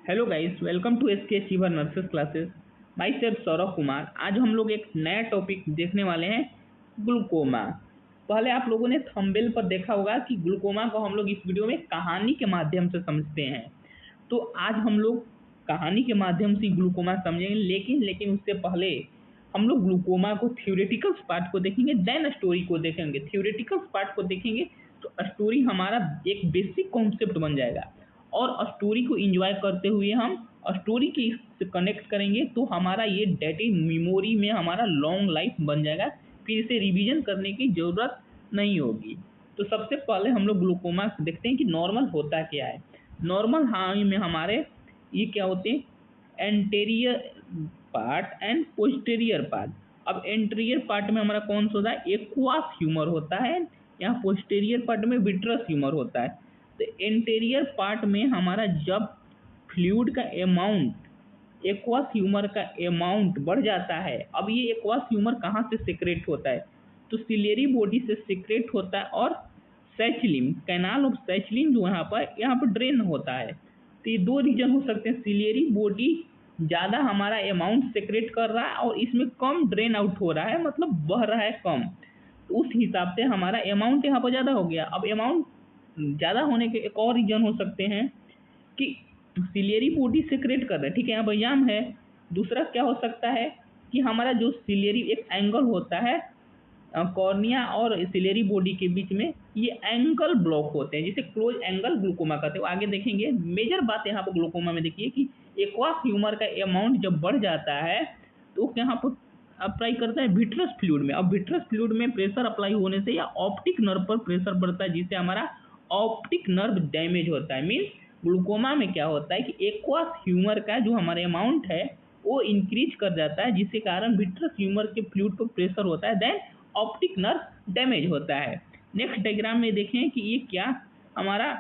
Hello guys, welcome to SK Shiva nurses classes. Myself Saurabh Kumar. आज हम लोग एक नया टॉपिक देखने वाले हैं, ग्लूकोमा। पहले आप लोगों ने थंबनेल पर देखा होगा कि ग्लूकोमा को हम लोग इस वीडियो में कहानी के माध्यम से समझते हैं। तो आज हम लोग कहानी के माध्यम से ग्लूकोमा समझेंगे, लेकिन उससे पहले हम लोग ग्लूकोमा को थ्योरेटिकल पार्ट को देखेंगे, देन स्टोरी को देखेंगे। थ्योरेटिकल पार्ट को देखेंगे तो स्टोरी हमारा एक बेसिक कॉन्सेप्ट बन जाएगा, और स्टोरी को एंजॉय करते हुए हम स्टोरी के से कनेक्ट करेंगे तो हमारा ये डेटा मेमोरी में हमारा लॉन्ग लाइफ बन जाएगा। फिर इसे रिवीजन करने की ज़रूरत नहीं होगी। तो सबसे पहले हम लोग ग्लूकोमा देखते हैं कि नॉर्मल होता क्या है। नॉर्मल हाई में हमारे ये क्या होते हैं, anterior part and posterior part. अब एंटेरियर पार्ट में हमारा कौन सा होता है, एक्वास ह्यूमर होता है। यहाँ पोस्टेरियर पार्ट में विट्रस ह्यूमर होता है। तो एंटेरियर पार्ट में हमारा जब फ्लूइड का अमाउंट, एक्वास ह्यूमर का अमाउंट बढ़ जाता है। अब ये एक्वास ह्यूमर कहाँ से सिक्रेट होता है, तो सिलेरी बॉडी से सिक्रेट होता है, और सैचलिम, कैनाल ऑफ सैचलिम जो यहाँ पर ड्रेन होता है। तो ये दो रीजन हो सकते हैं, सिलेरी बॉडी ज़्यादा हमारा अमाउंट सिक्रेट कर रहा है और इसमें कम ड्रेन आउट हो रहा है, मतलब बह रहा है कम। तो उस हिसाब से हमारा अमाउंट यहाँ पर ज़्यादा हो गया। अब अमाउंट ज़्यादा होने के एक और रीजन हो सकते हैं कि सिलेरी बॉडी सिक्रेट कर रहा है, ठीक है, यहाँ बयाम है। दूसरा क्या हो सकता है कि हमारा जो सिलेरी एक एंगल होता है कॉर्निया और सिलेरी बॉडी के बीच में, ये एंगल ब्लॉक होते हैं, जिसे क्लोज एंगल ग्लूकोमा कहते हैं। आगे देखेंगे। मेजर बात यहाँ पर ग्लूकोमा में देखिए कि एक्वास ह्यूमर का अमाउंट जब बढ़ जाता है तो यहाँ पर अप्लाई करता है विट्रस फ्लूइड में। अब विट्रस फ्लूइड में प्रेशर अप्लाई होने से या ऑप्टिक नर्व पर प्रेशर बढ़ता है, जिससे हमारा ऑप्टिक नर्व डैमेज होता है। मीन्स ग्लूकोमा में क्या होता है कि एक्वास ह्यूमर का जो हमारे अमाउंट है वो इंक्रीज कर जाता है, जिसके कारण विट्रस ह्यूमर के फ्लूइड पर प्रेशर होता है, देन ऑप्टिक नर्व डैमेज होता है। नेक्स्ट डायग्राम में देखें कि ये क्या हमारा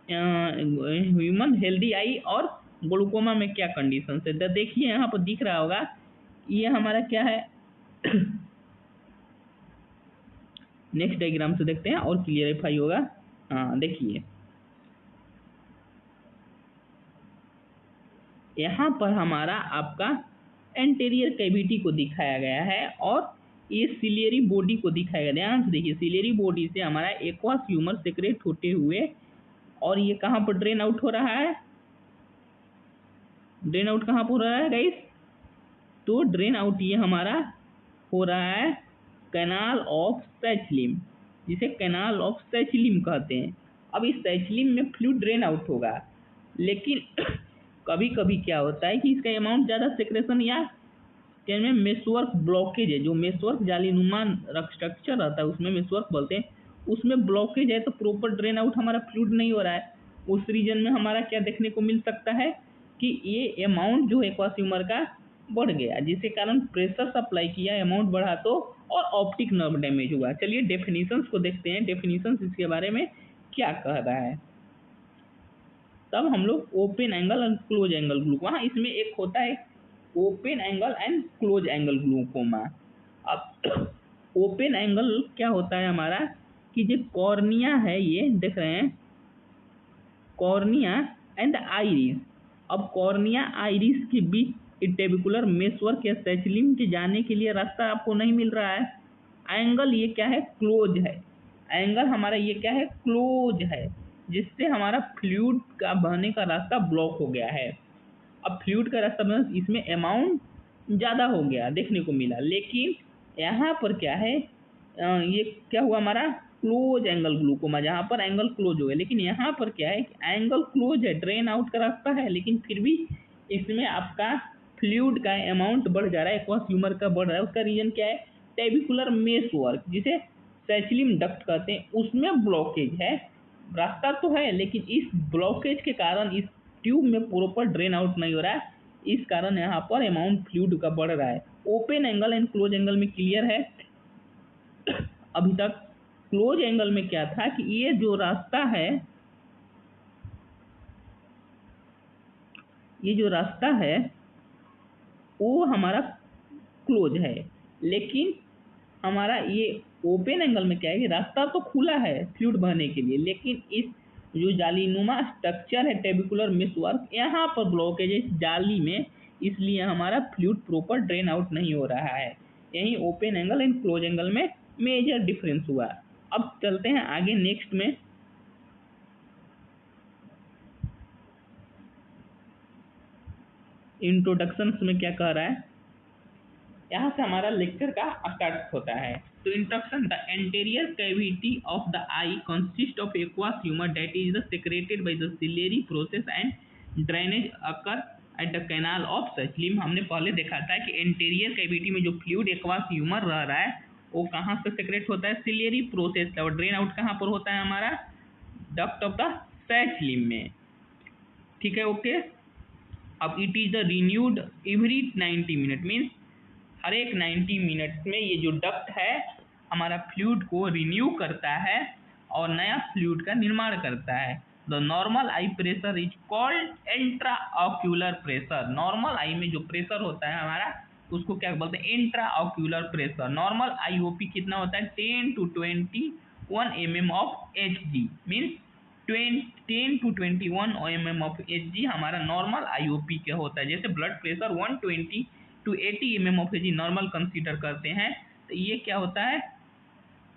ह्यूमन हेल्दी आई और ग्लूकोमा में क्या कंडीशन है। देखिए यहाँ पर दिख रहा होगा, ये हमारा क्या है। नेक्स्ट डायग्राम से देखते हैं और क्लियरिफाई होगा। हाँ, देखिए यहाँ पर हमारा आपका एंटेरियर कैविटी को दिखाया गया है और ये सिलेरी बॉडी को दिखाया गया। ध्यान से देखिए, सिलेरी बॉडी से हमारा एक्वास ह्यूमर सिक्रेट होते हुए, और ये कहाँ पर ड्रेन आउट हो रहा है, ड्रेन आउट कहाँ पर हो रहा है गाइस, तो ड्रेन आउट ये हमारा हो रहा है कैनाल ऑफ सैचलिम, जिसे कैनाल ऑफ सैचलिम कहते हैं। अब इस सैचलिम में फ्लूइड ड्रेन आउट होगा, लेकिन कभी कभी क्या होता है कि इसका अमाउंट ज़्यादा सेक्रेशन या में मेसवर्क ब्लॉकेज है, जो मेसवर्क जालीनुमा स्ट्रक्चर रहता है उसमें मेसवर्क बोलते हैं, उसमें ब्लॉकेज है, तो प्रॉपर ड्रेन आउट हमारा फ्लूइड नहीं हो रहा है। उस रीजन में हमारा क्या देखने को मिल सकता है कि ये अमाउंट जो एक्वास ह्यूमर का बढ़ गया, जिसके कारण प्रेशर सप्लाई किया, अमाउंट बढ़ा तो, और ऑप्टिक नर्व डैमेज हुआ। चलिए डेफिनेशंस को देखते हैं, डेफिनेशंस इसके बारे में क्या कह रहा है। तब हम लोग open angle and close angle glaucoma, इसमें एक होता है open angle and close angle glaucoma. अब ओपन एंगल क्या होता है हमारा कि जो कॉर्निया है, ये देख रहे हैं, कॉर्निया एंड आइरिस। अब कॉर्निया आइरिस के बीच टेबिकुलर मेसवर्क या सैचलिम के जाने के लिए रास्ता आपको नहीं मिल रहा है। एंगल ये क्या है, क्लोज है। एंगल हमारा ये क्या है, क्लोज है, जिससे हमारा फ्लूइड का बहने का रास्ता ब्लॉक हो गया है। अब फ्लूइड का रास्ता बना, इसमें अमाउंट ज़्यादा हो गया देखने को मिला, लेकिन यहाँ पर क्या है, ये क्या हुआ हमारा क्लोज एंगल ग्लूकोमा, जहाँ पर एंगल क्लोज हो गया। लेकिन यहाँ पर क्या है कि एंगल क्लोज है, ड्रेन आउट का रास्ता है, लेकिन फिर भी इसमें आपका फ्लूइड का अमाउंट बढ़ जा रहा है, एक्वास ह्यूमर का बढ़ रहा है। उसका रीजन क्या है, टेबिकुलर मेसवर्क, जिसे सैचलिम डक्ट कहते हैं, उसमें ब्लॉकेज है। रास्ता तो है, लेकिन इस ब्लॉकेज के कारण इस ट्यूब में प्रॉपर ड्रेन आउट नहीं हो रहा है, इस कारण यहाँ पर अमाउंट फ्लूइड का बढ़ रहा है। Open angle and close angle में क्लियर है अभी तक। क्लोज एंगल में क्या था कि ये जो रास्ता है, ये जो रास्ता है वो हमारा क्लोज है, लेकिन हमारा ये ओपन एंगल में क्या है कि रास्ता तो खुला है फ्लूइड बहने के लिए, लेकिन इस जो जालीनुमा स्ट्रक्चर है टेबिकुलर मेसवर्क, यहाँ पर ब्लॉकेज है जाली में, इसलिए हमारा फ्लूइड प्रॉपर ड्रेन आउट नहीं हो रहा है। यही open angle and close angle में मेजर डिफरेंस हुआ। अब चलते हैं आगे नेक्स्ट में। इंट्रोडक्शन में क्या कह रहा है, यहाँ से हमारा लेक्चर का स्टार्ट होता है। तो introduction, the anterior cavity of the I consist of aqueous humour that is the secreted by the ciliary process and drainage occur at the canal of such limb. हमने पहले देखा था कि एंटीरियर कैविटी में जो फ्लूइड एक्वस ह्यूमर रह रहा है वो कहाँ से सेक्रेट होता है, सिलियरी प्रोसेस से, और ड्रेन आउट कहाँ पर होता है हमारा, duct of the Schlemm में। ठीक है, ओके। अब it is the renewed every 90 minute, means हर एक 90 मिनट्स में ये जो डक्ट है हमारा फ्लूइड को रिन्यू करता है और नया फ्लूइड का निर्माण करता है। The normal eye pressure is called intra ocular pressure. Normal eye में जो प्रेशर होता है हमारा उसको क्या बोलते हैं, intra ocular pressure. Normal IOP कितना होता है, 10 to 21 mm of Hg, means 10 to 21 mm of Hg हमारा नॉर्मल आईओपी क्या होता है। जैसे blood pressure 120 to 80 mm of Hg normal consider करते हैं, तो ये क्या होता है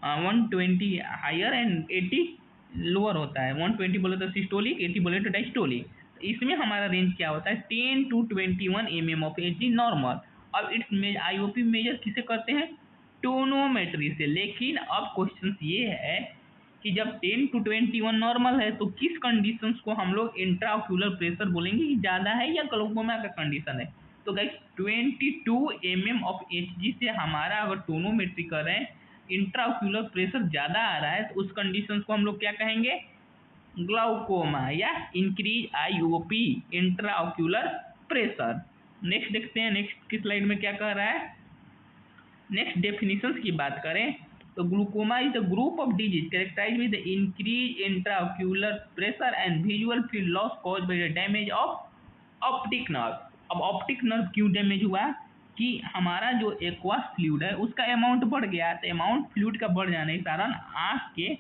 120 हायर एंड 80 लोअर होता है। 120 बोले तो सिस्टोलिक, 80 बोले तो डायस्टोलिक। इसमें हमारा रेंज क्या होता है, 10 to 21 mm of Hg normal. अब इट्स आईओपी मेजर किसे करते हैं, टोनोमेट्री से। लेकिन अब क्वेश्चन ये है कि जब 10 to 21 नॉर्मल है तो किस कंडीशंस को हम लोग इंट्राऑक्यूलर प्रेशर बोलेंगे कि ज़्यादा है या ग्लूकोमा का कंडीशन है। तो गाइस 22 mm ऑफ Hg से हमारा अगर टोनोमेट्री कर रहे हैं, इंट्राऑक्यूलर प्रेशर ज़्यादा आ रहा है, तो उस कंडीशंस को हम लोग क्या कहेंगे, ग्लाउकोमा या increase IOP, intraocular pressure. Next देखते हैं, नेक्स्ट की स्लाइड में क्या कह रहा है। नेक्स्ट डेफिनेशंस की बात करें तो glaucoma is the group of disease characterize with increase intraocular pressure and visual field loss caused by the damage of optic nerve. अब ऑप्टिक नर्व क्यों डैमेज हुआ कि हमारा जो एक्वास फ्लूइड है उसका अमाउंट बढ़ गया, तो अमाउंट फ्लूइड का बढ़ जाने के कारण आँख के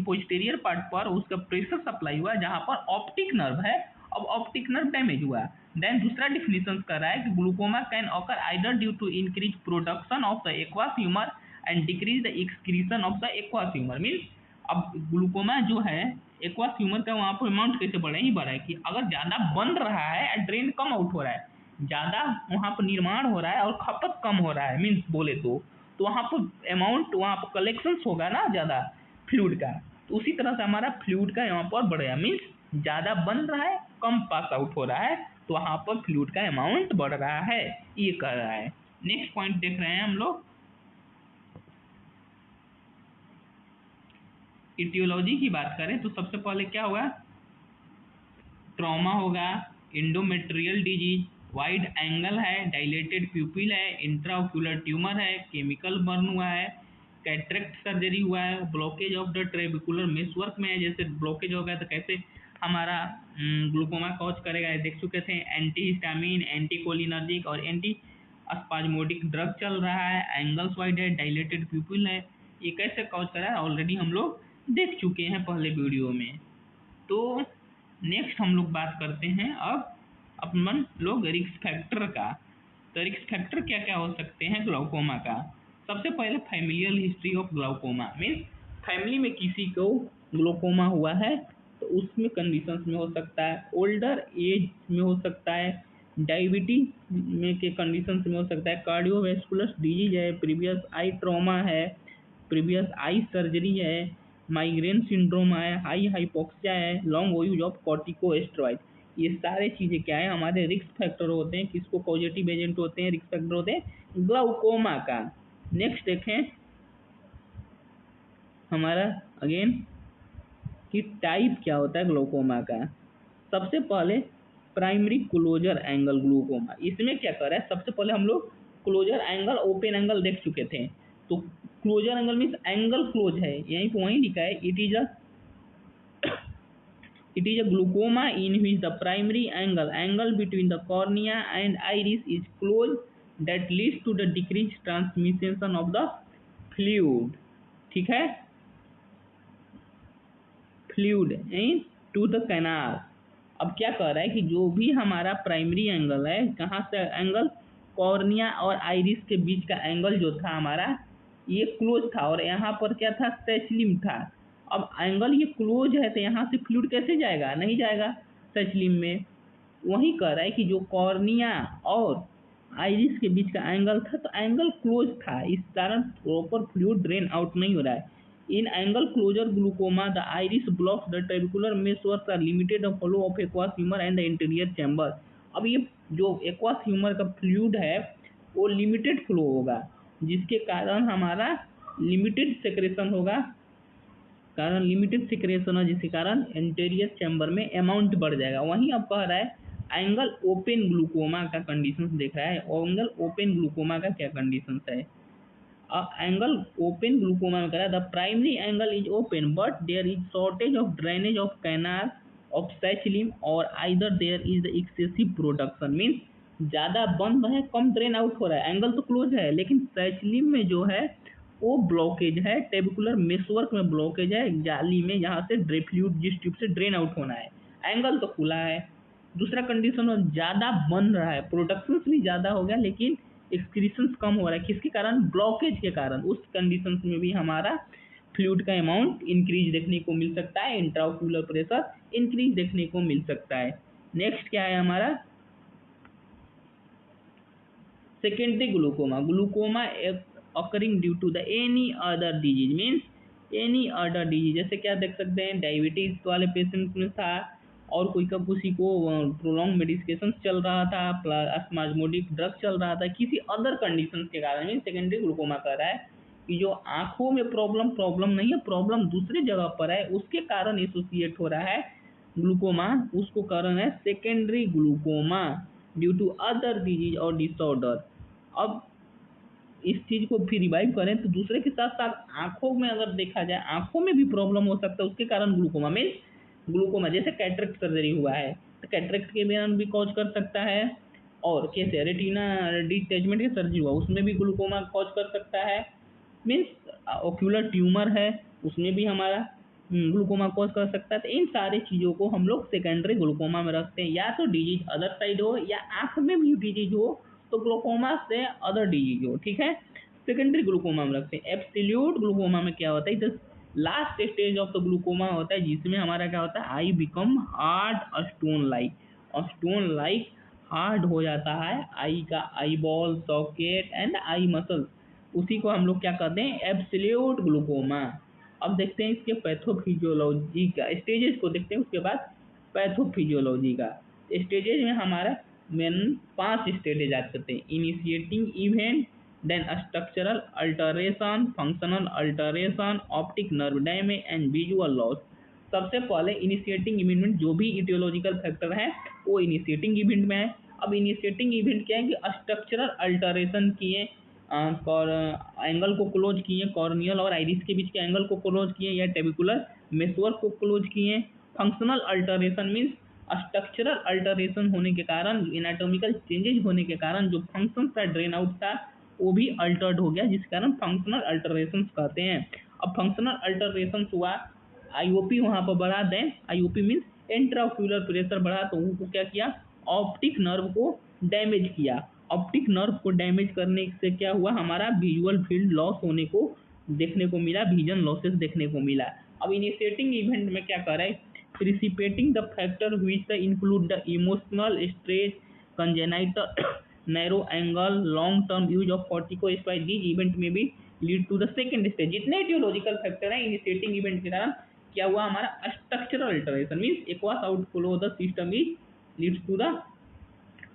पोस्टीरियर पार्ट पर उसका प्रेशर सप्लाई हुआ जहाँ पर ऑप्टिक नर्व है। अब ऑप्टिक नर्व डैमेज हुआ। देन दूसरा डिफिनेशन कर रहा है कि glaucoma can occur either due to increase production of the aqueous humour and decrease the excretion of the aqueous humour. Means अब ग्लूकोमा जो है एक्वास ह्यूमर का वहाँ पर अमाउंट कैसे बढ़ा ही बढ़ा है कि अगर ज़्यादा बन रहा है, ड्रेन कम आउट हो रहा है, ज़्यादा वहाँ पर निर्माण हो रहा है और खपत कम हो रहा है, मीन्स बोले तो वहाँ पर अमाउंट, वहाँ पर कलेक्शंस होगा ना ज़्यादा फ्लूइड का, तो उसी तरह से हमारा फ्लूइड का यहाँ पर बढ़ेगा। मीन्स ज़्यादा बन रहा है, कम पास आउट हो रहा है, तो वहाँ पर फ्लूइड का अमाउंट बढ़ रहा है, ये कह रहा है। नेक्स्ट पॉइंट देख रहे हैं हम लोग, इटियोलॉजी की बात करें तो सबसे पहले क्या होगा, ट्रॉमा होगा, एंडोमेट्रियल डिजीज, वाइड एंगल है, डायलेटेड प्यूपिल है, इंट्राओक्यूलर ट्यूमर है, केमिकल बर्न हुआ है, कैटरेक्ट सर्जरी हुआ है, ब्लॉकेज ऑफ द ट्रेबिकुलर मेसवर्क में है, जैसे ब्लॉकेज हो गया तो कैसे हमारा ग्लूकोमा कॉज करेगा, देख चुके थे। एंटी हिस्टामिन, एंटी कोलिनर्जिक और एंटी स्पाज्मोडिक ड्रग चल रहा है, एंगल्स वाइड है, डायलेटेड प्यूपिल है, ये कैसे कॉज कर रहा है ऑलरेडी हम लोग देख चुके हैं पहले वीडियो में। तो नेक्स्ट हम लोग बात करते हैं अब अपन लोग रिस्क फैक्टर का। तो रिस्क फैक्टर क्या क्या हो सकते हैं ग्लाउकोमा का। सबसे पहले familial history of glaucoma, means family में किसी को ग्लाउकोमा हुआ है तो उसमें कंडीशंस में हो सकता है, ओल्डर एज में हो सकता है, डायबिटीज में के कंडीशंस में हो सकता है, कार्डियोवैस्कुलर डिजीज है, प्रीवियस आई ट्रॉमा है, प्रीवियस आई सर्जरी है, माइग्रेन सिंड्रोम है, हाई हाइपोक्सिया है, लॉन्ग यूज ऑफ कॉर्टिकोस्टेरॉइड, ये सारे चीज़ें क्या है हमारे रिस्क फैक्टर होते हैं। किसको पॉजिटिव एजेंट होते हैं, रिस्क फैक्टर होते हैं ग्लाउकोमा का। नेक्स्ट देखें हमारा अगेन कि टाइप क्या होता है ग्लाउकोमा का। सबसे पहले प्राइमरी क्लोजर एंगल ग्लूकोमा, इसमें क्या कर रहा है, सबसे पहले हम लोग क्लोजर एंगल ओपन एंगल देख चुके थे। तो closure angle means angle close है, यहीं पर वहीं लिखा है, it is a glaucoma in which the primary angle between the cornea and iris is closed that leads to the decreased transmission of the fluid। ठीक है, fluid into the canal. अब क्या कह रहा है कि जो भी हमारा प्राइमरी एंगल है, कहाँ से एंगल, कॉर्निया और आइरिस के बीच का एंगल जो था हमारा ये क्लोज था, और यहाँ पर क्या था, सेचलिम था। अब एंगल ये क्लोज है तो यहाँ से फ्लूइड कैसे जाएगा, नहीं जाएगा सेचलिम में। वही कह रहा है कि जो कॉर्निया और आइरिस के बीच का एंगल था तो एंगल क्लोज था, इस कारण प्रॉपर फ्लूइड ड्रेन आउट नहीं हो रहा है। In angle closure glaucoma the iris blocks the trabecular meshworks are limited of flow of aqueous humour and the interior chamber. अब ये जो एक्वास ह्यूमर का फ्लूइड है वो लिमिटेड फ्लो होगा, जिसके कारण हमारा लिमिटेड सेक्रेशन होगा, कारण लिमिटेड सिक्रेशन है, जिसके कारण इंटीरियर चैम्बर में अमाउंट बढ़ जाएगा। वहीं अब कह रहा है एंगल ओपन ग्लूकोमा का कंडीशन देख रहा है, एंगल ओपन ग्लूकोमा का क्या कंडीशन है। एंगल ओपन ग्लूकोमा में कह रहा है the primary angle is open but there is shortage of drainage of canal of Schlemm और either there is the excessive production, means ज़्यादा बंद है, कम ड्रेन आउट हो रहा है। एंगल तो क्लोज है लेकिन सैचलिम में जो है वो ब्लॉकेज है, टेबिकुलर मेसवर्क में ब्लॉकेज है, जाली में, जहाँ से फ्लूइड जिस ट्यूब से ड्रेन आउट होना है। एंगल तो खुला है। दूसरा कंडीशन ज़्यादा बन रहा है, प्रोडक्शन भी ज़्यादा हो गया लेकिन एक्सक्रीशंस कम हो रहा है, किसके कारण, ब्लॉकेज के कारण। उस कंडीशन में भी हमारा फ्लूइड का अमाउंट इंक्रीज देखने को मिल सकता है, इंट्राओक्यूलर प्रेशर इंक्रीज देखने को मिल सकता है। नेक्स्ट क्या है हमारा, secondary glaucoma. Glaucoma occurring due to the any other disease, means any other disease, जैसे क्या देख सकते हैं डायबिटीज वाले पेशेंट्स में था, और कोई का किसी को प्रोलॉन्ग मेडिकेशन चल रहा था, स्पाज्मोडिक ड्रग चल रहा था, किसी अदर कंडीशन के कारण मीन सेकेंडरी ग्लूकोमा कर रहा है कि जो आंखों में प्रॉब्लम नहीं है, प्रॉब्लम दूसरे जगह पर है, उसके कारण एसोसिएट हो रहा है ग्लूकोमा, उसको कारण है secondary glaucoma due to other disease और डिसऑर्डर। अब इस चीज को फिर रिवाइव करें तो दूसरे के साथ साथ आंखों में अगर देखा जाए, आंखों में भी प्रॉब्लम हो सकता है, उसके कारण ग्लूकोमा में, ग्लूकोमा जैसे कैटरेक्ट सर्जरी हुआ है तो कैटरेक्ट के कारण भी कॉज कर सकता है, और कैसे रेटिना डिटैचमेंट की सर्जरी हुआ उसमें भी ग्लूकोमा कॉज कर सकता है, मीन्स ओक्यूलर ट्यूमर है उसमें भी हमारा ग्लूकोमा कॉज कर सकता है। तो इन सारी चीज़ों को हम लोग सेकेंडरी ग्लूकोमा में रखते हैं, या तो डिजीज अदर साइड हो या आंख में भी डिजीज हो तो ग्लूकोमा से अदर डिजीज हो, ठीक है, सेकेंडरी ग्लूकोमा में रखते हैं। एब्सोल्यूट ग्लूकोमा में क्या होता है, the last stage of the glaucoma होता है जिसमें हमारा क्या होता है, I become hard stone like, और स्टोन लाइक हार्ड हो जाता है आई का eye ball socket and I muscle, उसी को हम लोग क्या कहते हैं, एब्सोल्यूट ग्लूकोमा। अब देखते हैं इसके पैथोफिजियोलॉजी का स्टेजेस को देखते हैं, उसके बाद पैथोफिजियोलॉजी का स्टेजेस में हमारा मेन 5 स्टेजेज आ सकते हैं, initiating event, then structural alteration, functional alteration, optic nerve damage and visual loss. सबसे पहले इनिशिएटिंग इवेंट में जो भी इटियोलॉजिकल फैक्टर है वो इनिशिएटिंग इवेंट में है। अब इनिशिएटिंग इवेंट क्या है कि स्ट्रक्चरल अल्टरेशन किए, एंगल को क्लोज किए, कॉर्नियल और आइरिस के बीच के एंगल को क्लोज किए, या टेबिकुलर मेसवर्क को क्लोज किए। Functional alteration means structural alteration होने के कारण, एनाटॉमिकल चेंजेज होने के कारण जो फंक्शन था ड्रेन आउट था वो भी अल्टर्ड हो गया, जिस कारण फंक्शनल अल्टरेशन कहते हैं। अब फंक्शनल अल्टरेशन हुआ, आईओपी वहाँ पर बढ़ा दें, आईओपी मीन्स इंट्राओक्यूलर प्रेशर बढ़ा तो वो क्या किया, ऑप्टिक नर्व को डैमेज किया। ऑप्टिक नर्व को डैमेज करने से क्या हुआ, हमारा विजुअल फील्ड लॉस होने को देखने को मिला, विजन लॉसेस देखने को मिला। अब इनिशिएटिंग इवेंट में क्या कर रहा है, precipitating the factor which include the emotional stress, congenital narrow angle, long term use of corticosteroid, these event में भी lead to the second stage. जितने इटियोलॉजिकल फैक्टर है इनिशिएटिंग इवेंट के कारण क्या हुआ, हमारा structural alteration means aqueous outflow the system is leads to the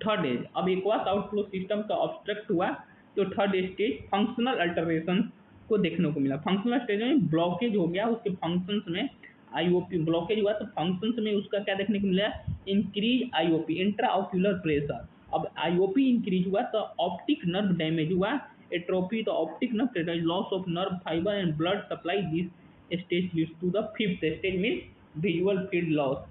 third एज। अब एक्वास आउटफ्लो सिस्टम का ऑब्स्ट्रक्ट हुआ तो थर्ड स्टेज फंक्शनल अल्टरेशन को देखने को मिला। फंक्शनल स्टेज में ब्लॉकेज हो गया, उसके फंक्शंस में आईओपी ब्लॉकेज हुआ तो फंक्शंस में उसका क्या देखने को मिला, इंक्रीज आईओपी, इंट्राओक्यूलर प्रेशर। अब आईओपी इंक्रीज हुआ तो ऑप्टिक नर्व डैमेज हुआ, एट्रोफी तो optic nerve, loss of nerve fibre and blood supply, this stage leads to the fifth stage means visual field loss.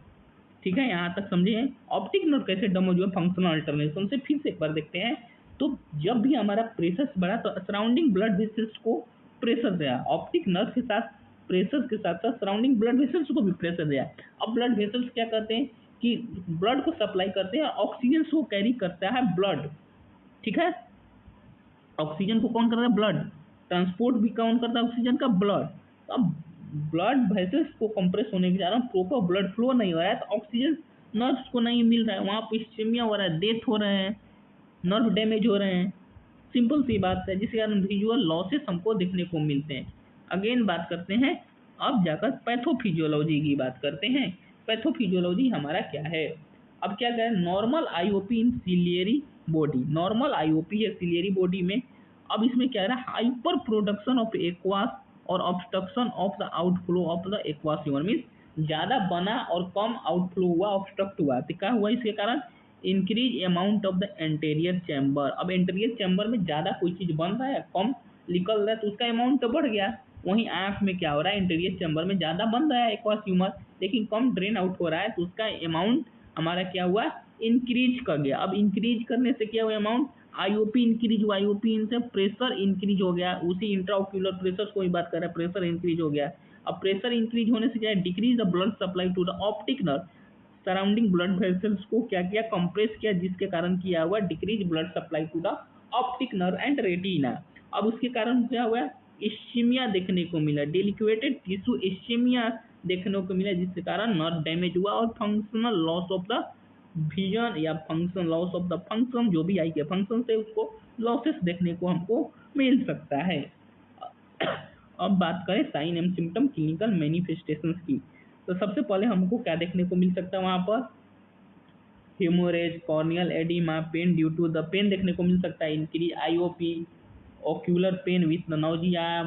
ठीक है, यहाँ तक समझे हैं। ऑप्टिक नर्व कैसे डैमेज हुआ, फंक्शनल अल्टरनेशन से, फिर से एक बार देखते हैं। तो जब भी हमारा प्रेशर बढ़ा तो सराउंडिंग ब्लड वेसल्स को प्रेशर दिया, ऑप्टिक नर्व के साथ प्रेशर के साथ साथ सराउंडिंग ब्लड वेसल्स को भी प्रेशर दिया है। अब ब्लड वेसल्स क्या करते हैं कि ब्लड को सप्लाई करते हैं, ऑक्सीजन को कैरी करता है ब्लड, ठीक है। ऑक्सीजन को कौन कर रहा है? ब्लड। ट्रांसपोर्ट भी कौन करता है? ऑक्सीजन का ब्लड। तो अब ब्लड वेसल्स को कंप्रेस होने के कारण प्रॉपर ब्लड फ्लो नहीं हो रहा है, तो ऑक्सीजन नर्व्स को नहीं मिल रहा है, वहाँ पे इस्केमिया हो रहा है, डेथ हो रहे हैं, नर्व डैमेज हो रहे हैं। सिंपल सी बात है, जिसके कारण विजुअल लॉसेस हमको देखने को मिलते हैं। अगेन बात करते हैं, अब जाकर पैथोफिजियोलॉजी की बात करते हैं। पैथोफिजियोलॉजी हमारा क्या है? अब क्या करें, नॉर्मल आईओपी इन सिलियरी बॉडी, नॉर्मल आईओपी है सिलियरी बॉडी में। अब इसमें क्या है, हाइपर प्रोडक्शन ऑफ एक्वास और obstruction of the outflow of the aqueous humour, means ज्यादा बना और कम आउटफ्लो हुआ, ऑब्स्ट्रक्ट हुआ, तो क्या हुआ इसके कारण? Increase amount of the anterior chamber. अब एंटेरियर चैम्बर में ज्यादा कोई चीज बन रहा है, कम निकल रहा है, तो उसका अमाउंट तो बढ़ गया। वहीं आंख में क्या हो रहा है, एंटेरियर चैम्बर में ज्यादा बन रहा है एक्वास ह्यूमर, लेकिन कम ड्रेन आउट हो रहा है, तो उसका अमाउंट हमारा क्या हुआ? इंक्रीज कर गया। अब इंक्रीज करने से क्या हुआ? अमाउंट आईओपी इंक्रीज हुआ, आईओपी से प्रेशर इंक्रीज हो गया, उसी इंट्राओक्यूलर प्रेशर को ही बात कर रहे हैं, प्रेशर इंक्रीज हो गया। अब प्रेशर इंक्रीज होने से क्या है? Decrease the blood supply to the optic nerve, surrounding blood vessels को क्या किया? कंप्रेस किया, जिसके कारण किया हुआ decrease blood supply to the optic nerve and retina. अब उसके कारण क्या हुआ? इस्केमिया देखने को मिला, डेलिक्वेटेड टिश्यू इस्केमिया देखने को मिला, जिसके कारण नर्व डैमेज हुआ और functional loss of the vision या function loss of the function, जो भी आई के फंक्शन से उसको लॉसेस देखने को हमको मिल सकता है। अब बात करें sign and symptom clinical manifestations की, तो सबसे पहले हमको क्या देखने को मिल सकता है? वहाँ पर haemorrhage, corneal oedema, pain due to the pain देखने को मिल सकता है, increase IOP, ocular pain with nausea,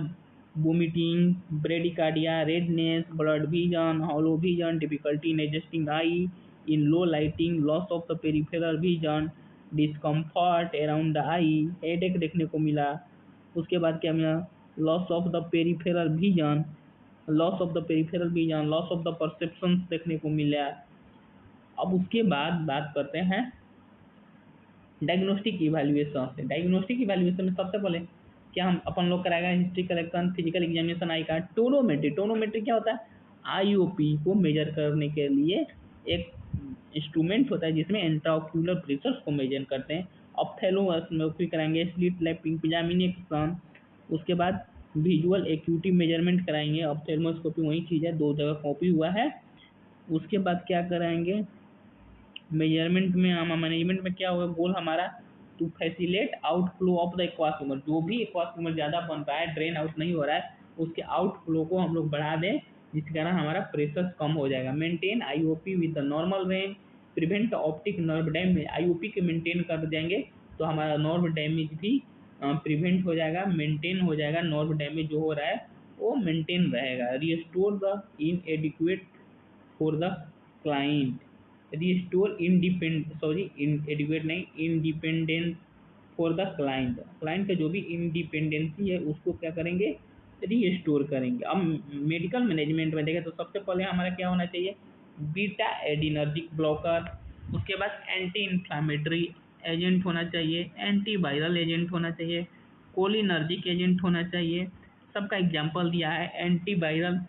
vomiting, bradycardia, redness, blood vision, halo vision, difficulty in adjusting eye in low lighting, loss of the peripheral vision, discomfort around the eye, headache देखने को मिला। उसके बाद क्या मिला? Loss of the peripheral vision, loss of the perception देखने को मिला। अब उसके बाद बात करते हैं डायग्नोस्टिक इवैल्यूएशन से। डायग्नोस्टिक इवैल्यूएशन में सबसे पहले क्या हम अपन लोग कराएगा? History collection, physical examination, I card, tonometry. Tonometry क्या होता है? आईओपी को मेजर करने के लिए एक इंस्ट्रूमेंट होता है, जिसमें इंट्राओक्यूलर प्रेशर को मेजर करते हैं। ऑप्थेल्मोस्कोपी कराएंगे, स्लिट लैपिंग, पिजामिनेशन। उसके बाद विजुअल एक्यूटी मेजरमेंट कराएंगे, ऑप्थेल्मोस्कोपी वही चीज़ है, दो जगह कॉपी हुआ है। उसके बाद क्या कराएंगे? मेजरमेंट में मैनेजमेंट में क्या होगा गोल हमारा? To facilitate outflow of the aqueous humour, जो भी एक्वास ह्यूमर ज़्यादा बन रहा है, ड्रेन आउट नहीं हो रहा है, उसके आउटफ्लो को हम लोग बढ़ा दें, जिसके कारण हमारा प्रेशर कम हो जाएगा। Maintain IOP with the normal range, prevent optic nerve damage. IOP के मेंटेन कर देंगे तो हमारा नर्व डैमेज भी प्रिवेंट हो जाएगा, मेंटेन हो जाएगा, नर्व डैमेज जो हो रहा है वो मेंटेन रहेगा। Restore the inadequate for the client, restore inadequate नहीं, independence for the client, client का जो भी इंडिपेंडेंसी है उसको क्या करेंगे? रिस्टोर करेंगे। अब मेडिकल मैनेजमेंट में देखें तो सबसे पहले हमारा क्या होना चाहिए? बीटा एडिनर्जिक ब्लॉकर, उसके बाद एंटी इन्फ्लामेटरी एजेंट होना चाहिए, एंटीवायरल एजेंट होना चाहिए, कोलिनर्जिक एजेंट होना चाहिए। सबका एग्जाम्पल दिया है। एंटीवायरल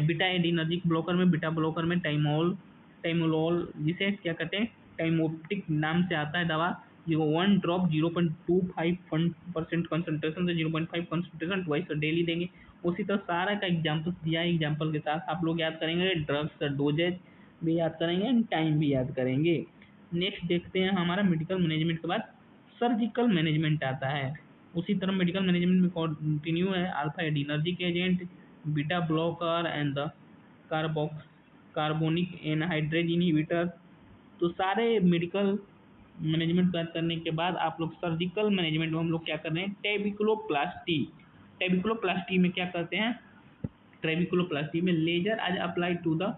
बीटा एडिनर्जिक ब्लॉकर में, बीटा ब्लॉकर में टाइमोलोल, जिसे क्या कहते हैं? टाइमोप्टिक नाम से आता है दवा, जो 1 ड्रॉप 0.25% कंसंट्रेशन से 0.5 कंसंट्रेशन ट्वाइस डेली देंगे। उसी तरह सारा का एग्जाम्पल दिया है, एग्जाम्पल के साथ आप लोग याद करेंगे, ड्रग्स का डोजेज भी याद करेंगे, टाइम भी याद करेंगे। नेक्स्ट देखते हैं हमारा मेडिकल मैनेजमेंट के बाद सर्जिकल मैनेजमेंट आता है। उसी तरह मेडिकल मैनेजमेंट में कंटिन्यू है, alpha adrenergic agent, beta blocker and the carbonic anhydrase inhibitor. तो सारे मेडिकल मैनेजमेंट बात करने के बाद आप लोग सर्जिकल मैनेजमेंट में हम लोग क्या कर रहे हैं? टेबिकुलोप्लास्टी। टेबिकुलोप्लास्टी में क्या करते हैं? ट्रेबिकुलोप्लास्टी में लेजर आज apply to the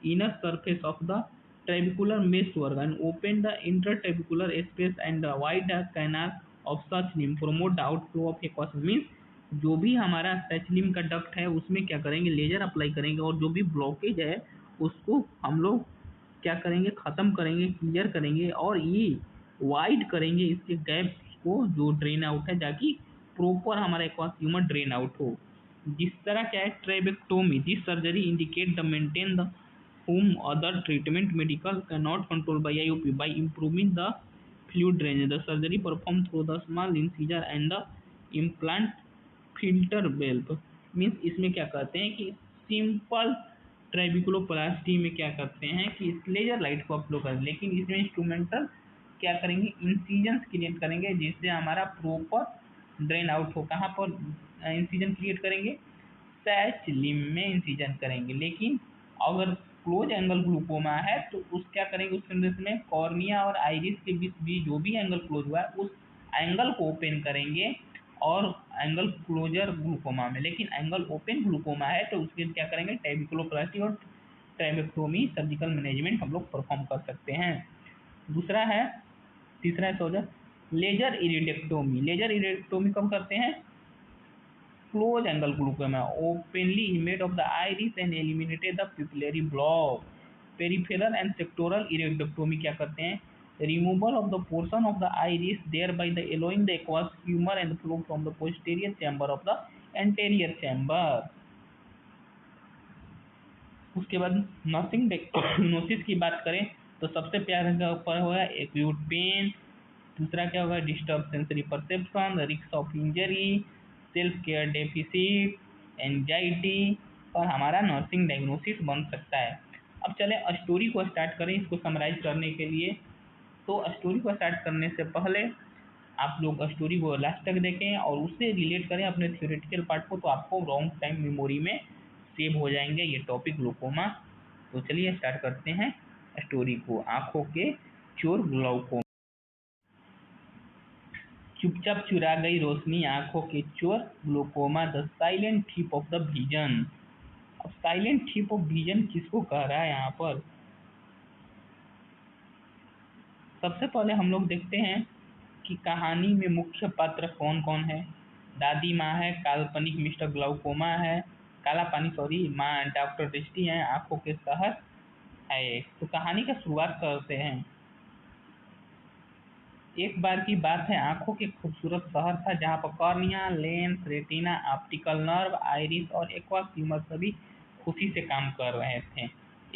inner surface of the trabecular mesh organ, open the intertrabecular space and wide the canal of such limb, promote the outflow of aqueous means जो भी हमारा सैचलिम का डक्ट है उसमें क्या करेंगे? लेजर अप्लाई करेंगे, और जो भी ब्लॉकेज है उसको हम लोग क्या करेंगे? खत्म करेंगे, क्लियर करेंगे, और ये वाइड करेंगे इसके गैप्स को जो ड्रेन आउट है, ताकि प्रॉपर हमारा एक्वास ह्यूमर ड्रेन आउट हो। जिस तरह क्या है, trabectomy, this surgery indicate the maintain the whom other treatment medical cannot control by IOP by improving the fluid drainage. The surgery performed through the small incision and the implant filter valve. Means इसमें क्या कहते हैं कि simple ट्रेबिकुलोप्लास्टी में क्या करते हैं कि लेजर लाइट को अप्लाई करें, लेकिन इसमें इंस्ट्रूमेंटल क्या करेंगे, इंसिजन क्रिएट करेंगे जिससे हमारा प्रॉपर ड्रेन आउट हो। कहाँ पर इंसिजन क्रिएट करेंगे, सैच लिम में इंसिजन करेंगे। लेकिन अगर क्लोज एंगल ग्लूकोमा है तो उस क्या करेंगे, उस कंडीशन में कॉर्निया और आइरिस के बीच भी जो भी एंगल क्लोज हुआ है उस एंगल को ओपन करेंगे और एंगल क्लोजर ग्लूकोमा में। लेकिन एंगल ओपन ग्लूकोमा है तो उसके क्या करेंगे, ट्रेबिकुलोप्लास्टी और ट्रेबेक्टोमी सर्जिकल मैनेजमेंट हम लोग परफॉर्म कर सकते हैं। दूसरा है, तीसरा है सोल्जर लेजर इरिडेक्टोमी। लेजर इरिडेक्टोमी कब करते हैं, close angle glaucoma openly image of the iris and eliminated the pupillary block. Peripheral and sectoral iridectomy क्या करते हैं, removal of the portion of the iris thereby the allowing the aqueous humour and flow from the posterior chamber of the anterior chamber. उसके बाद nursing diagnosis की बात करें तो सबसे प्यारा का ऊपर होगा एक्यूट पेन, दूसरा क्या होगा disturb sensory perception, risk of injury, self care deficit, anxiety, और हमारा नर्सिंग डायग्नोसिस बन सकता है। अब चले स्टोरी को स्टार्ट करें इसको समराइज करने के लिए। तो स्टोरी को स्टार्ट करने से पहले आप लोग स्टोरी को लास्ट तक देखें और उससे रिलेट करें अपने थ्योरेटिकल पार्ट को, तो आपको लॉन्ग टाइम मेमोरी में सेव हो जाएंगे ये टॉपिक ग्लूकोमा। तो चलिए स्टार्ट करते हैं स्टोरी को। आंखों के चोर ग्लूकोमा। चुपचाप चुरा गई रोशनी आंखों के चोर glaucoma, the silent thief of the vision. अब साइलेंट थिप ऑफ विजन किसको कह रहा है यहाँ पर, सबसे पहले हम लोग देखते हैं कि कहानी में मुख्य पात्र कौन कौन है। दादी माँ है, काल्पनिक मिस्टर ग्लूकोमा है, काला पानी सॉरी माँ डॉक्टर दृष्टि है, आंखों के शहर है। तो कहानी का शुरुआत करते हैं। एक बार की बात है, आंखों के खूबसूरत शहर था जहाँ पर cornea, lens, retina, optical nerve, iris और एक्वा ह्यूमर सभी खुशी से काम कर रहे थे।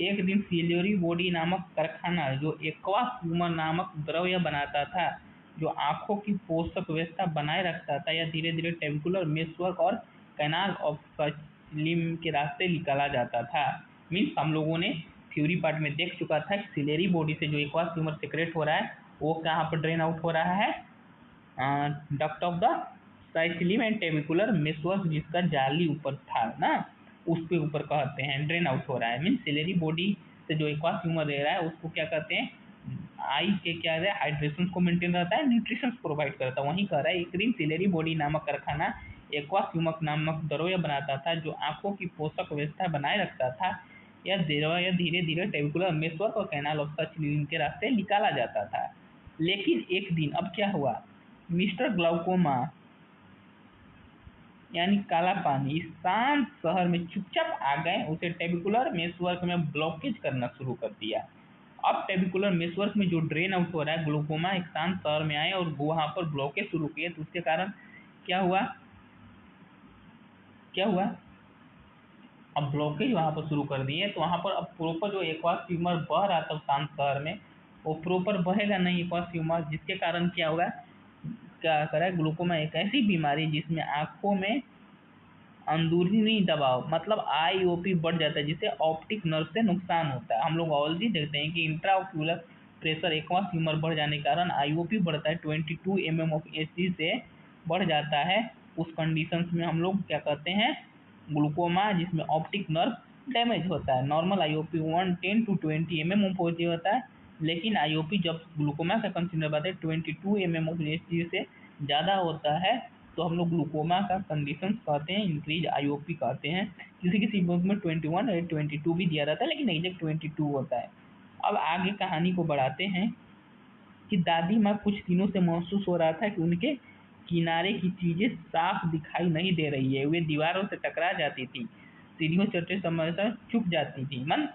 एक दिन सिल्वरी बॉडी नामक कारखाना जो एक्वा ह्यूमर नामक द्रव्य बनाता था जो आंखों की पोषक व्यवस्था बनाए रखता था, यह धीरे धीरे टेबिकुलर मेशवर्क और कैनाल ऑफ सचलिम के रास्ते निकाला जाता था। मीन्स हम लोगों ने थ्योरी पार्ट में देख चुका था कि सिलेरी बॉडी से जो एक्वा ह्यूमर सेक्रेट हो रहा है वो कहाँ पर ड्रेन आउट हो रहा है, duct of the Schlemm and trabecular meshwork जिसका जाली ऊपर था ना, उसके ऊपर कहते हैं ड्रेन आउट हो रहा है। मीन्स सिलेरी बॉडी से जो एक्वा ह्यूमर दे रहा है उसको क्या कहते हैं, आई के क्या है हाइड्रेशन को मेंटेन रहता है, न्यूट्रिशन प्रोवाइड करता है। वहीं कह रहा है एक दिन सिलेरी बॉडी नामक कारखाना एक्वा ह्यूमक नामक द्रव्य बनाता था जो आंखों की पोषक व्यवस्था बनाए रखता था। यह द्रव्य धीरे धीरे टेबिकुलर मेशवर्क और कैनाल ऑफ सचलिम के रास्ते निकाला जाता था। लेकिन एक दिन अब क्या हुआ, मिस्टर ग्लूकोमा यानी काला पानी इस शांत शहर में चुपचाप आ गए, उसे टेबिकुलर मेशवर्क में ब्लॉकेज करना शुरू कर दिया। अब टेबिकुलर मेशवर्क में जो ड्रेन आउट हो रहा है, ग्लूकोमा एक शांत शहर में आए और वहां पर ब्लॉकेज शुरू किए। तो उसके कारण क्या हुआ, अब ब्लॉकेज वहां पर शुरू कर दिए तो वहां पर अब प्रॉपर जो एक्वा ह्यूमर बह रहा था शांत शहर में वो प्रॉपर बहेगा नहीं एक्वा ह्यूमर, जिसके कारण क्या होगा, क्या करा है ग्लूकोमा एक ऐसी बीमारी जिसमें आंखों में अंदरूनी दबाव मतलब आईओपी बढ़ जाता है, जिससे ऑप्टिक नर्व से नुकसान होता है। हम लोग ऑलरेडी देखते हैं कि इंट्राओक्यूलर प्रेशर एक्वा ह्यूमर बढ़ जाने के कारण आईओपी बढ़ता है, 22 mm ऑफ एसी से बढ़ जाता है। उस कंडीशंस में हम लोग क्या कहते हैं ग्लूकोमा, जिसमें ऑप्टिक नर्व डैमेज होता है। Normal IOP 110 to 20 mm of AC होता है, लेकिन आईओपी जब ग्लूकोमा का कंसिडर बात है 22 mm ऑफ एसी से ज़्यादा होता है तो हम लोग ग्लूकोमा का कंडीशन कहते हैं इंक्रीज आईओपी कहते हैं। किसी किसी बुक में 21 और 22 भी दिया रहता है, लेकिन एग्जैक्ट 22 होता है। अब आगे कहानी को बढ़ाते हैं कि दादी माँ कुछ दिनों से महसूस हो रहा था कि उनके किनारे की चीजें साफ दिखाई नहीं दे रही है, वे दीवारों से टकरा जाती थी, सीढ़ियों चढ़ते समय चुक जाती थी। मन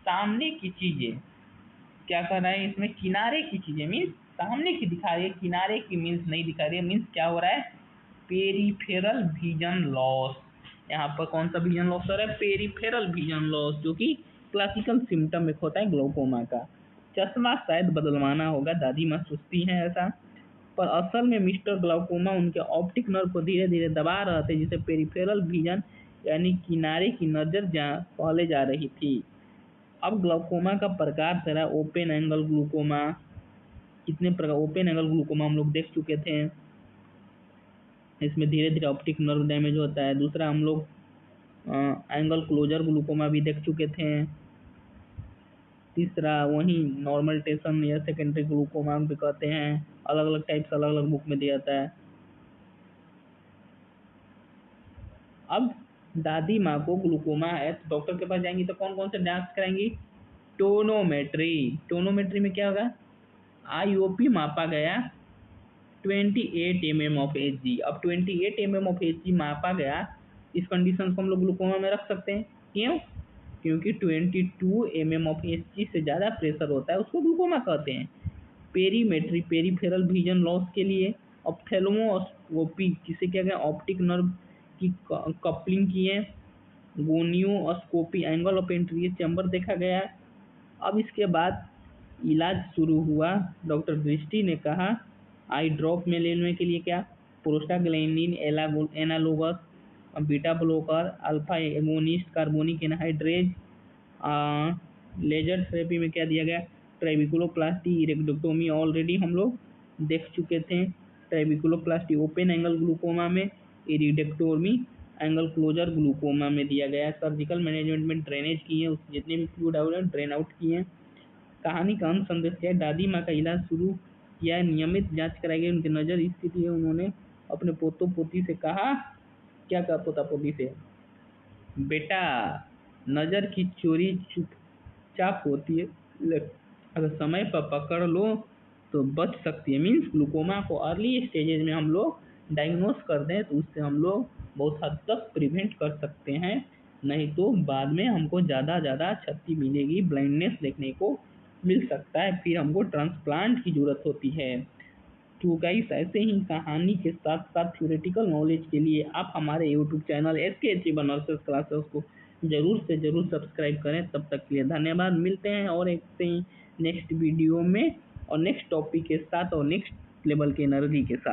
सामने की चीजें क्या कर रहा है इसमें, किनारे की चीजें मीन्स सामने की दिखा रही है, किनारे की मीन्स नहीं दिखा रही है। मीन्स क्या हो रहा है, पेरिफेरल विजन लॉस। यहाँ पर कौन सा विजन लॉस हो रहा है? पेरिफेरल विजन लॉस, जो कि क्लासिकल सिम्टम एक होता है ग्लाउकोमा का। चश्मा शायद बदलवाना होगा, दादी माँ सोचती हैं ऐसा, पर असल में मिस्टर ग्लाउकोमा उनके ऑप्टिक नर्व को धीरे धीरे दबा रहे थे, जिसे पेरिफेरल विजन यानी किनारे की नजर पहले जा रही थी। अब ग्लाउकोमा का प्रकार तेरा ओपन एंगल ग्लूकोमा। कितने प्रकार ओपन एंगल ग्लूकोमा हम लोग देख चुके थे, इसमें धीरे धीरे ऑप्टिक नर्व डैमेज होता है। दूसरा हम लोग एंगल क्लोजर ग्लूकोमा भी देख चुके थे। तीसरा वही नॉर्मल टेशन या सेकेंडरी ग्लूकोमा भी कहते हैं, अलग अलग टाइप्स अलग अलग बुक में दिया जाता है। अब दादी माँ को ग्लूकोमा है तो डॉक्टर के पास जाएंगी तो कौन कौन से जांच कराएंगी? टोनोमेट्री। टोनोमेट्री में क्या होगा? आईओपी मापा गया 28 mm ऑफ Hg। अब 28 mm ऑफ Hg मापा गया, इस कंडीशन को हम लोग ग्लूकोमा में रख सकते हैं। क्यों? क्योंकि 22 mm ऑफ Hg से ज़्यादा प्रेशर होता है, उसको ग्लूकोमा कहते हैं। पेरीमेट्री पेरीफेरल विजन लॉस के लिए। ऑप्थेल्मोस्कोपी, जिसे क्या कहते हैं ऑप्टिक नर्व की कपलिंग की है। Gonioscopy, angle of anterior chamber देखा गया। अब इसके बाद इलाज शुरू हुआ। डॉक्टर दृष्टि ने कहा आई ड्रॉप में लेने के लिए क्या? Prostaglandin analogues, beta blocker, alpha agonist, carbonic anhydrase. Laser therapy में क्या दिया गया? ट्रेबिकुलोप्लास्टी, इरेक्टोमी ऑलरेडी हम लोग देख चुके थे। ट्रेबिकुलोप्लास्टी ओपन एंगल ग्लूकोमा में, इरिडेक्टोमी एंगल क्लोजर ग्लूकोमा में दिया गया है। सर्जिकल मैनेजमेंट में ड्रेनेज किए, उस जितने भी फ्लूइड आउट है ड्रेन आउट किए। कहानी का अंत संदेश क्या है? दादी माँ का इलाज शुरू किया, नियमित जांच कराई गई, उनकी नज़र स्थिति है। उन्होंने अपने पोतों पोती से कहा, क्या कहा पोता पोती से? बेटा, नज़र की चोरी चुपचाप होती है, अगर समय पर पकड़ लो तो बच सकती है। मीन्स ग्लूकोमा को अर्ली स्टेजेज में हम लोग डायग्नोस कर दें तो उससे हम लोग बहुत हद तक प्रिवेंट कर सकते हैं, नहीं तो बाद में हमको ज़्यादा क्षति मिलेगी, ब्लाइंडनेस देखने को मिल सकता है, फिर हमको ट्रांसप्लांट की ज़रूरत होती है। तो गाइस, ऐसे ही कहानी के साथ साथ थ्योरेटिकल नॉलेज के लिए आप हमारे YouTube channel SK achiever nurses classes को ज़रूर से ज़रूर सब्सक्राइब करें। तब तक के लिए धन्यवाद। मिलते हैं और एक से ही नेक्स्ट वीडियो में और नेक्स्ट टॉपिक के साथ और नेक्स्ट लेवल के एनर्जी के साथ।